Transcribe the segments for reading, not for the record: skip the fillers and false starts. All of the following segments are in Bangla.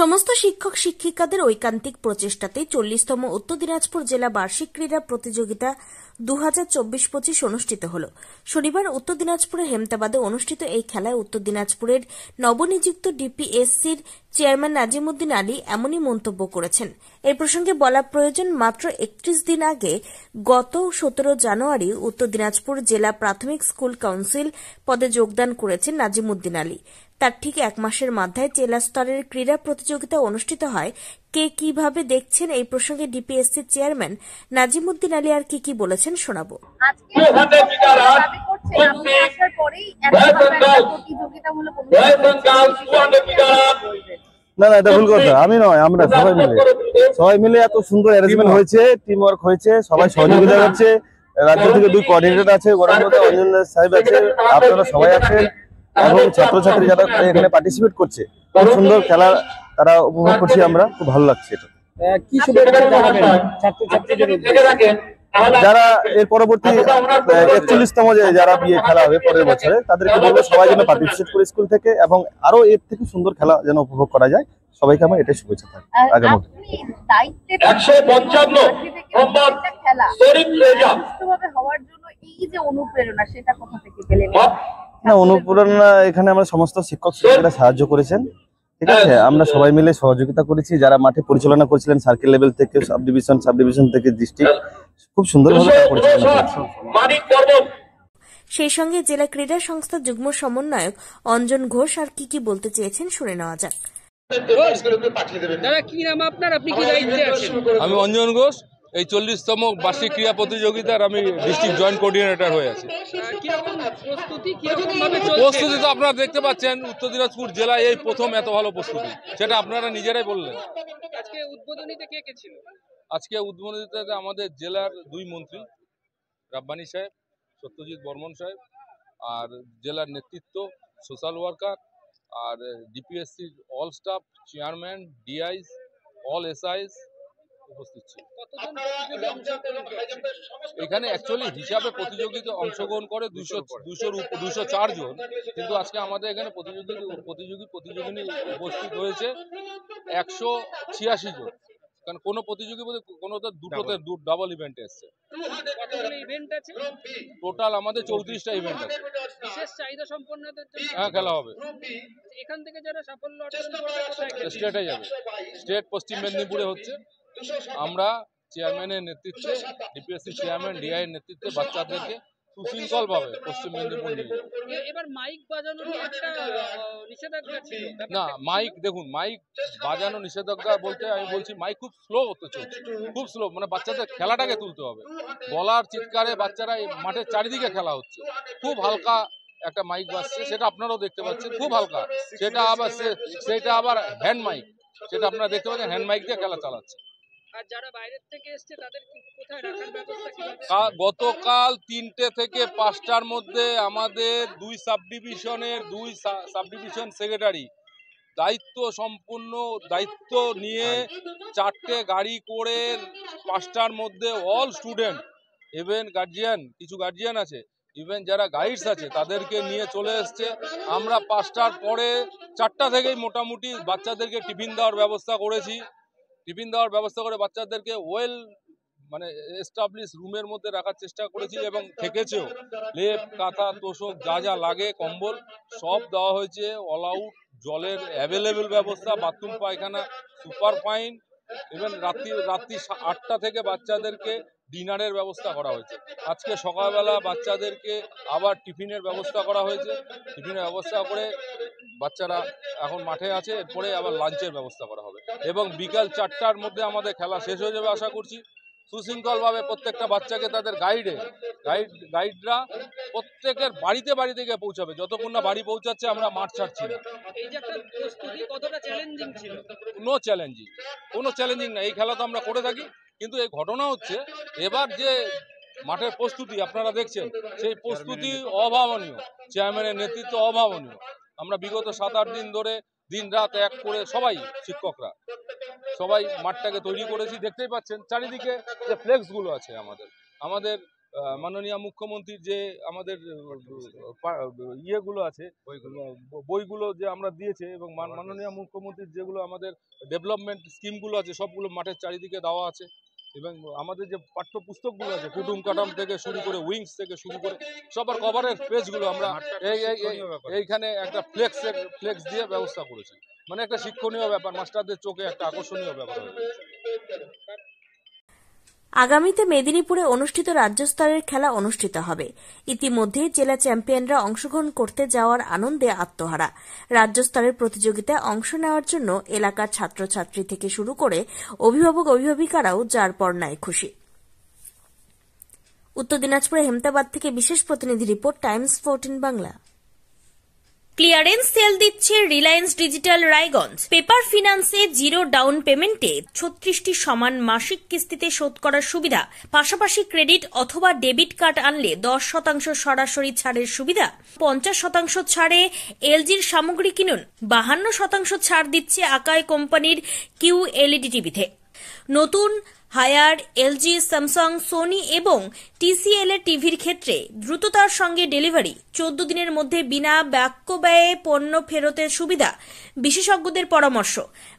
সমস্ত শিক্ষক শিক্ষিকাদের ঐকান্তিক প্রচেষ্টাতে 40তম উত্তর দিনাজপুর জেলা বার্ষিক ক্রীড়া প্রতিযোগিতা 2024-25 অনুষ্ঠিত হল। শনিবার উত্তর দিনাজপুরের হেমতাবাদে অনুষ্ঠিত এই খেলায় উত্তর দিনাজপুরের নবনিযুক্ত ডিপিএসসির চেয়ারম্যান নাজিমউদ্দিন আলী এমনই মন্তব্য করেছেন। এই প্রসঙ্গে বলা প্রয়োজন, মাত্র 31 দিন আগে গত 17 জানুয়ারি উত্তর দিনাজপুর জেলা প্রাথমিক স্কুল কাউন্সিল পদে যোগদান করেছেন নাজিমউদ্দিন আলী। তার ঠিক এক মাসের মাথায় জেলা স্তরের ক্রীড়া প্রতিযোগিতা অনুষ্ঠিত হয়। কে কিভাবে দেখছেন এই প্রসঙ্গে ডিপিএসসি চেয়ারম্যান নাজিমউদ্দিন আলী আর কি বলেছেন শোনাবো। না, এটা ভুল কথা। আমি নয়, আমরা সবাই মিলে এত সুন্দর অ্যারেঞ্জমেন্ট হয়েছে, টিম ওয়ার্ক হয়েছে, সবাই সহযোগিতা করছে। রাজ্য থেকে 2 কোঅর্ডিনেটর আছে, ওর মধ্যে অঞ্জন সাহেব আছে, আপনারা সবাই আছেন এবং ছাত্রছাত্রী যারা এখানে পার্টিসিপেট করছে, খুব সুন্দর খেলা তারা উপভোগ করছি। আমরা খুব ভালো লাগছে। এটা কি শুভেচ্ছা জানাবেন ছাত্রছাত্রীদের যারা এর পরবর্তী 41তম যারা বিয়ে খেলা হবে পরের বছরে, তাদেরকে বলবো সবাই যেন পার্টিসিপেট করে স্কুল থেকে এবং আরো এর থেকে সুন্দর খেলা যেন উপভোগ করা যায়। সবাইকে আমার এটাই শুভেচ্ছা থাকে। আগামী না, অনুপ্রেরণা এখানে আমরা সমস্ত শিক্ষক শিক্ষিকারা সাহায্য করেছেন। ঠিক আছে, আমরা সবাই মিলে সহযোগিতা করেছি। যারা মাঠে পরিচালনা করেছিলেন সার্কেল লেভেল থেকে সাব ডিভিশন থেকে ডিস্ট্রিক্ট, খুব সুন্দরভাবে পরিচালনা করেছেন। সেই সঙ্গে জেলা ক্রীড়া সংস্থার যুগ্ম সমন্বয়ক অঞ্জন ঘোষ আর কি বলতে চেয়েছেন শুনে নেওয়া যাক। আমি অঞ্জন ঘোষ, এই 40তম বার্ষিক ক্রীড়া প্রতিযোগিতার আমি ডিস্ট্রিক্ট জয়েন্ট কোঅর্ডিনেটর হয়ে আছি। প্রস্তুতি তো আপনারা দেখতে পাচ্ছেন, উত্তর দিনাজপুর জেলায় এই প্রথম এত ভালো প্রস্তুতি, সেটা আপনারা নিজেরাই বললেন। আজকে উদ্বোধনীতে আমাদের জেলার 2 মন্ত্রী, রাব্বানী সাহেব, সত্যজিৎ বর্মন সাহেব, আর জেলার নেতৃত্ব, সোশ্যাল ওয়ার্কার, আর ডিপিএসসির all staff, chairman, DIs, all SIs উপস্থিত ছিল। এখানে অ্যাকচুয়ালি হিসাবে প্রতিযোগিতা অংশগ্রহণ করে 204 জন, কিন্তু আজকে আমাদের এখানে প্রতিযোগিনী উপস্থিত হয়েছে 186 জন। কারণ কোনো প্রতিযোগী বলতে দুটোতে ডাবল ইভেন্ট এসছে। টোটাল আমাদের 34টা ইভেন্ট আছে। বিশেষ চাহিদা সম্পন্নদের জন্য হ্যাঁ খেলা হবে। এখান থেকে যারা সাফল্য অর্জন করবে স্টেটে যাবে। স্টেট পশ্চিম মেদিনীপুরে হচ্ছে। আমরা চেয়ারম্যানের নেতৃত্বে, ডিপিএসসি চেয়ারম্যান, ডিআই এর নেতৃত্বে বাচ্চাদেরকে সুশৃঙ্খল ভাবে পশ্চিম মেদিনীপুর নিয়ে যাবো। এবার মাইক বাজানো একটা নিষেধাজ্ঞা ছিল না। মাইক দেখুন, মাইক বাজানো নিষেধাজ্ঞা বলতে আমি বলছি মাইক খুব স্লো হতে চলছে, খুব স্লো। মানে বাচ্চাদের খেলাটাকে তুলতে হবে। গলার চিৎকারে বাচ্চারা মাঠের চারিদিকে খেলা হচ্ছে, খুব হালকা একটা মাইক বাজছে, সেটা আপনারাও দেখতে পাচ্ছেন, খুব হালকা। সেটা আবার হ্যান্ড মাইক, সেটা আপনারা দেখতে পাচ্ছেন, হ্যান্ড মাইক দিয়ে খেলা চালাচ্ছে। গতকাল 3টে থেকে 5টার মধ্যে আমাদের 2 সাব ডিভিশন সেক্রেটারি দায়িত্ব নিয়ে 4টে গাড়ি করে 5টার মধ্যে অল স্টুডেন্ট, ইভেন কিছু গার্জিয়ান আছে, ইভেন যারা গাইডস আছে, তাদেরকে নিয়ে চলে এসছে। আমরা 5টার পরে 4টা থেকেই মোটামুটি বাচ্চাদেরকে টিফিন দেওয়ার ব্যবস্থা করেছি। টিফিন দেওয়ার ব্যবস্থা করে বাচ্চাদেরকে এস্টাবলিশ রুমের মধ্যে রাখার চেষ্টা করেছি এবং থেকেছেও। লেপ, কাঁথা, তোষক, যা লাগে, কম্বল সব দেওয়া হয়েছে। অল আউট জলের অ্যাভেলেবেল ব্যবস্থা, বাথরুম পায়খানা সুপার ফাইন। ইভেন রাত্রি 8টা থেকে বাচ্চাদেরকে ডিনারের ব্যবস্থা করা হয়েছে। আজকে সকালবেলা বাচ্চাদেরকে আবার টিফিনের ব্যবস্থা করা হয়েছে। টিফিনের ব্যবস্থা করে বাচ্চারা এখন মাঠে আছে, এরপরে আবার লাঞ্চের ব্যবস্থা করা হবে এবং বিকাল 4টার মধ্যে আমাদের খেলা শেষ হয়ে যাবে আশা করছি। সুশৃঙ্খলভাবে প্রত্যেকটা বাচ্চাকে তাদের গাইডরা প্রত্যেকের বাড়িতে গিয়ে পৌঁছাবে। যতক্ষণ না বাড়ি পৌঁছাচ্ছে আমরা মাঠ ছাড়ছি না। কোনো চ্যালেঞ্জিং না। এই খেলা তো আমরা করে থাকি, কিন্তু এই ঘটনা হচ্ছে এবার যে মাঠের প্রস্তুতি আপনারা দেখছেন, সেই প্রস্তুতি অভাবনীয়। চেয়ারম্যানের নেতৃত্ব অভাবনীয়। আমরা বিগত 7-8 দিন ধরে দিন রাত এক করে সবাই শিক্ষকরা সবাই মাঠটাকে তৈরি করেছি। দেখতেই পাচ্ছেন চারিদিকে যে ফ্লেক্সগুলো আছে আমাদের মাননীয় মুখ্যমন্ত্রীর যে আমাদের ইয়েগুলো আছে বইগুলো যে আমরা দিয়েছে এবং মাননীয় মুখ্যমন্ত্রীর যেগুলো আমাদের ডেভেলপমেন্ট স্কিমগুলো আছে সবগুলো মাঠের চারিদিকে দেওয়া আছে এবং আমাদের যে পাঠ্যপুস্তকগুলো আছে কুটুম কাটাম থেকে শুরু করে উইংস থেকে শুরু করে সবার কভারের পেজগুলো আমরা এইখানে একটা ফ্লেক্স দিয়ে ব্যবস্থা করেছি, মানে একটা শিক্ষণীয় ব্যাপার, মাস্টারদের চোখে একটা আকর্ষণীয় ব্যাপার হয়েছে। আগামীতে মেদিনীপুরে অনুষ্ঠিত রাজ্য স্তরের খেলা অনুষ্ঠিত হবে। ইতিমধ্যে জেলা চ্যাম্পিয়নরা অংশগ্রহণ করতে যাওয়ার আনন্দে আত্মহারা। রাজ্য স্তরের প্রতিযোগিতায় অংশ নেওয়ার জন্য এলাকার ছাত্রছাত্রী থেকে শুরু করে অভিভাবক অভিভাবিকারাও যার পর নাই খুশি। উত্তর দিনাজপুরে হেমতাবাদ থেকে বিশেষ প্রতিনিধি report, Times 14 Bangla. Clearance sale দিচ্ছে রিলায়েন্স ডিজিটাল রায়গঞ্জ। পেপার ফিন্যান্সে জিরো ডাউন পেমেন্টে 36টি সমান মাসিক কিস্তিতে শোধ করার সুবিধা, পাশাপাশি ক্রেডিট অথবা ডেবিট কার্ড আনলে 10% সরাসরি ছাড়ের সুবিধা, 50% ছাড়ে এলজির সামগ্রী কিনুন, 52% ছাড় দিচ্ছে আকাই কোম্পানির QLED টিভিতে। নতুন হায়ার এলজি, স্যামসাং, সোনি এবং TCL এর টিভির ক্ষেত্রে দ্রুততার সঙ্গে ডেলিভারি, 14 দিনের মধ্যে বিনা বাক্য ব্যয়ে পণ্য ফেরতের সুবিধা, বিশেষজ্ঞদের পরামর্শ।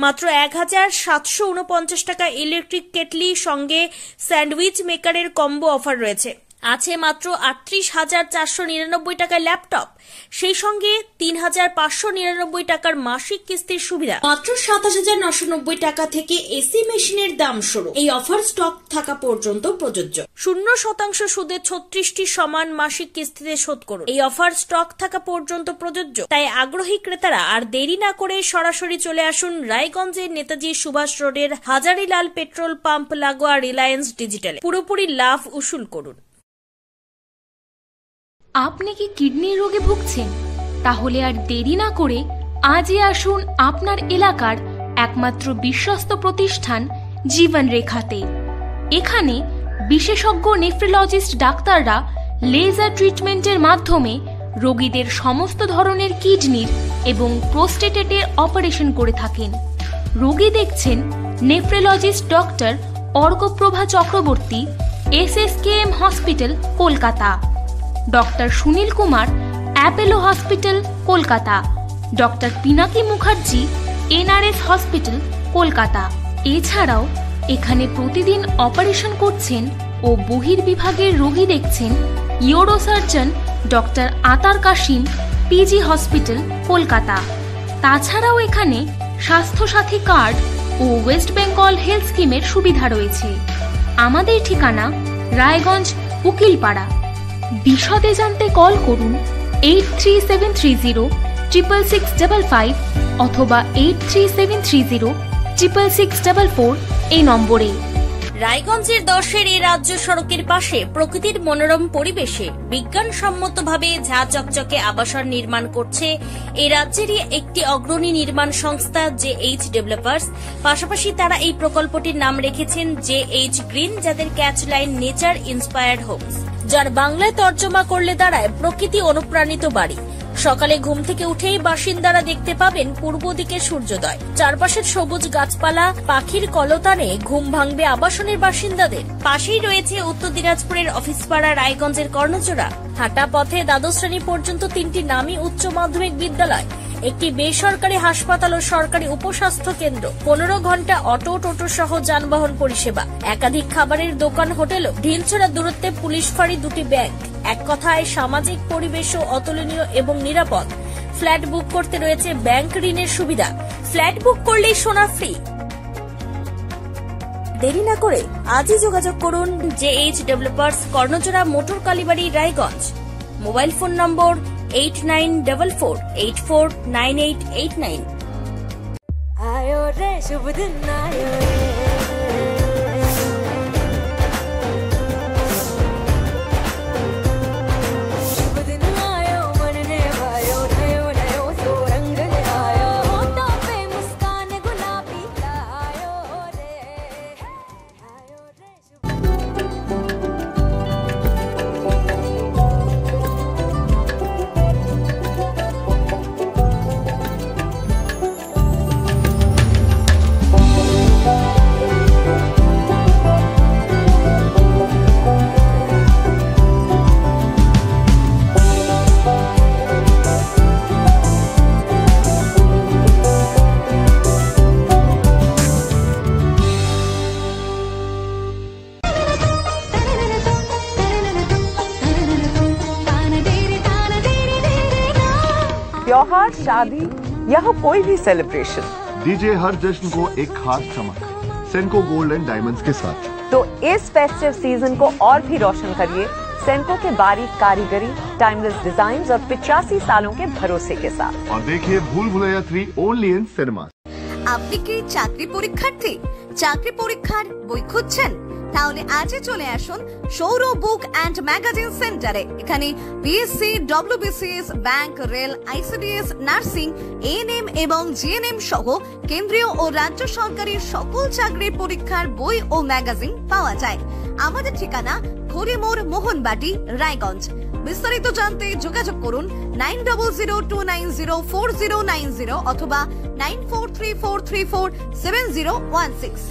মাত্র 1749 টাকা ইলেকট্রিক কেটলি সঙ্গে স্যান্ডউইচ মেকারের কম্বো অফার রয়েছে। আছে মাত্র 38,499 টাকায় ল্যাপটপ, সেই সঙ্গে 3,599 টাকার মাসিক কিস্তির সুবিধা। মাত্র 27,990 টাকা থেকে এসি মেশিনের দাম শুরু। এই অফার স্টক থাকা পর্যন্ত প্রযোজ্য। 0% সুদে 36টি সমান মাসিক কিস্তিতে শোধ করুন। এই অফার স্টক থাকা পর্যন্ত প্রযোজ্য। তাই আগ্রহী ক্রেতারা আর দেরি না করে সরাসরি চলে আসুন রায়গঞ্জের নেতাজি সুভাষ রোডের হাজারিলাল পেট্রোল পাম্প লাগোয়া রিলায়েন্স ডিজিটালে। পুরোপুরি লাভ উসুল করুন। আপনি কি কিডনির রোগে ভুগছেন? তাহলে আর দেরি না করে আজই আসুন আপনার এলাকার একমাত্র বিশ্বস্ত প্রতিষ্ঠান জীবন রেখাতে। এখানে বিশেষজ্ঞ নেফ্রোলজিস্ট ডাক্তাররা লেজার ট্রিটমেন্টের মাধ্যমে রোগীদের সমস্ত ধরনের কিডনির এবং প্রোস্টেটের অপারেশন করে থাকেন। রোগী দেখছেন nephrologist doctor Arkaprava Chakraborty, SSKM hospital, Kolkata. Doctor Sunil Kumar, Apollo hospital, Kolkata. Doctor Pinaki Mukherjee, NRS hospital, Kolkata. এছাড়াও এখানে প্রতিদিন অপারেশন করছেন ও বহির্বিভাগের রোগী দেখছেন ইউরোসার্জন ডক্টর আতার কাশিম, PG হসপিটাল, কলকাতা। তাছাড়াও এখানে স্বাস্থ্যসাথী কার্ড ও ওয়েস্ট বেঙ্গল হেলথ স্কিমের সুবিধা রয়েছে। আমাদের ঠিকানা রায়গঞ্জ, উকিলপাড়া। বিশদে জানতে কল করুন 8373066655 অথবা 8373066644 এই নম্বরে। রায়গঞ্জের 10-এর এই রাজ্য সড়কের পাশে প্রকৃতির মনোরম পরিবেশে বিজ্ঞানসম্মতভাবে ঝা চকচকে আবাসন নির্মাণ করছে এই রাজ্যেরই একটি অগ্রণী নির্মাণ সংস্থা JH ডেভেলপার্স। পাশাপাশি তারা এই প্রকল্পটির নাম রেখেছেন JH গ্রিন, যাদের catch line nature inspired homes, যার বাংলায় তর্জমা করলে দাঁড়ায় প্রকৃতি অনুপ্রাণিত বাড়ি। সকালে ঘুম থেকে উঠেই বাসিন্দারা দেখতে পাবেন পূর্ব দিকে সূর্যোদয়। চারপাশের সবুজ গাছপালা, পাখির কলতানে ঘুম ভাঙবে আবাসনের বাসিন্দাদের। পাশেই রয়েছে উত্তর দিনাজপুরের অফিসপাড়া রায়গঞ্জের কর্ণচূড়া। হাঁটা পথে দ্বাদশ শ্রেণী পর্যন্ত 3টি নামী উচ্চ মাধ্যমিক বিদ্যালয়, একটি বেসরকারি হাসপাতাল ও সরকারি উপস্বাস্থ্য কেন্দ্র, 15 ঘন্টা অটো, টোটো সহ যানবাহন পরিষেবা, একাধিক খাবারের দোকান, হোটেল, ঢিলছড়া দূরত্বে পুলিশ ফাঁড়ি, 2টি ব্যাংক। এক কথায় সামাজিক পরিবেশও অতুলনীয় এবং নিরাপদ। ফ্ল্যাট বুক করতে রয়েছে ব্যাংক ঋণের সুবিধা। ফ্ল্যাট বুক করলেই সোনা ফ্রি। দেরি না করে আজই যোগাযোগ করুন JH developers, Karnachora, motor Kalibari, Raiganj. Mobile phone number 8944849889। आयो रे शुभ दिन आयो रे, शुभ दिन आयो मन ने भायो, नयो नयो सो रंग ले आयो, होठों पे मुस्कान गुलाबी आयो रे, आयो रे शुभ शादी या हो कोई भी सेलिब्रेशन, दीजिए हर जश्न को एक खास चमक सेंको गोल्ड एंड डायमंड्स के साथ। तो इस फेस्टिव सीजन को और भी रोशन करिए सेंको के बारीक कारीगरी, टाइमलेस डिजाइन और 85 सालों के भरोसे के साथ। और देखिए भूल भुलैया 3 ओनली इन सिनेमा। আপনি কি চাকরি পরীক্ষার্থী? চাকরি পরীক্ষার বই খুঁজছেন? তাহলে আজই চলে আসুন সৌর বুক অ্যান্ড ম্যাগাজিন সেন্টারে। এখানে BSc, WBCS, bank, rail, ICDS, nursing, ANM এবং জিএনএম সহ কেন্দ্রীয় ও রাজ্য সরকারের সকল চাকরির পরীক্ষার বই ও ম্যাগাজিন পাওয়া যায়। আমাদের ঠিকানা খড়িমোড়, মোহনবাটি, রায়গঞ্জ। বিস্তারিত জানতে যোগাযোগ করুন 9002904090 অথবা 9434347016।